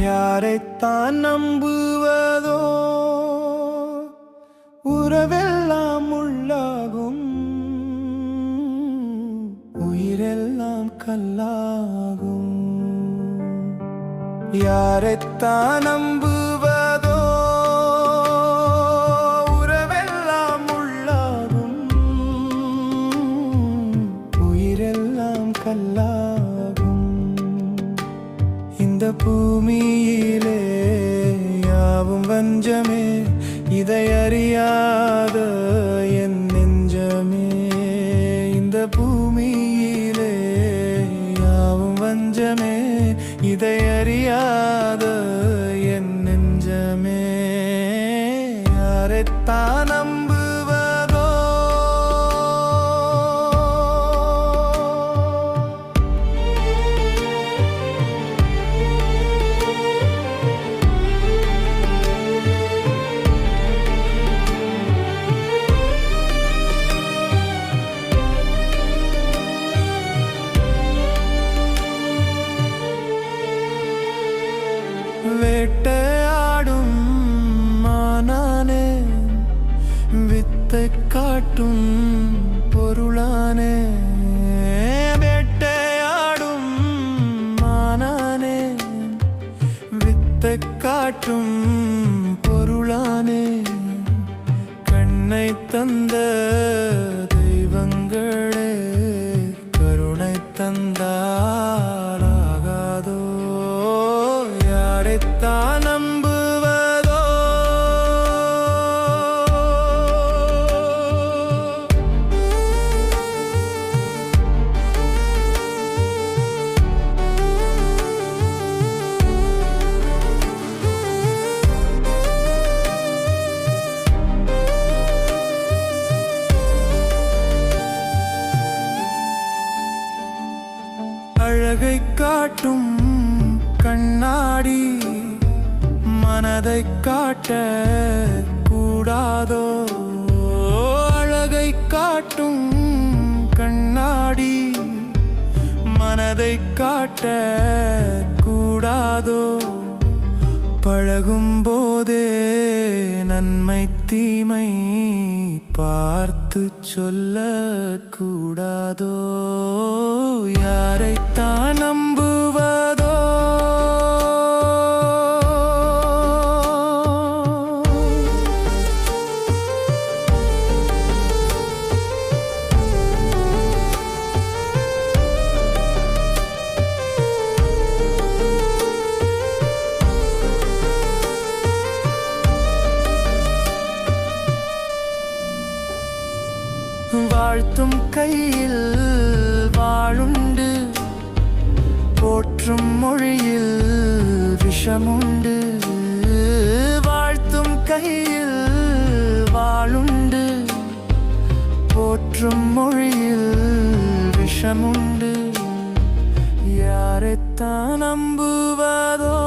யாரைத்தான் நம்புவதோ உறவெல்லாம் உள்ளாகும் உயிரெல்லாம் கல்லாகும் யாரைத்தான் நம்புவதோ உறவெல்லாம் உள்ளாகும் உயிரெல்லாம் கல்லாகும் இந்த பூமியிலே யாவும் வஞ்சமே இதை அறியாத என் நெஞ்சமே இந்த பூமியிலே யாவும் வஞ்சமே இதை அறியாத என் நெஞ்சமே யாரைத்தான் நம்புவதோ வேட்டையாடும் மானானே வித்தை காட்டும் பொருளானே வேட்டையாடும் மானானே வித்தை காட்டும் பொருளானே கண்ணை தந்த தெய்வங்களே கருணை தந்தாராகாதோ யாரைத்தான் நம்புவதோ அழகை காட்டும் கண்ணாடி மனதை காட்ட கூடாதோ அழகை காட்டும் கண்ணாடி மனதை காட்ட கூடாதோ பழகும் போதே நன்மை தீமை பார்த்து சொல்ல கூடாதோ யாரைத்தான் நம்புவதோ வாழ்த்தும் கையில் வாளுண்டு போற்றும் மொழியில் விஷமுண்டு வாழ்த்தும் கையில் வாளுண்டு போற்றும் மொழியில் விஷமுண்டு யாரைத்தான் நம்புவதோ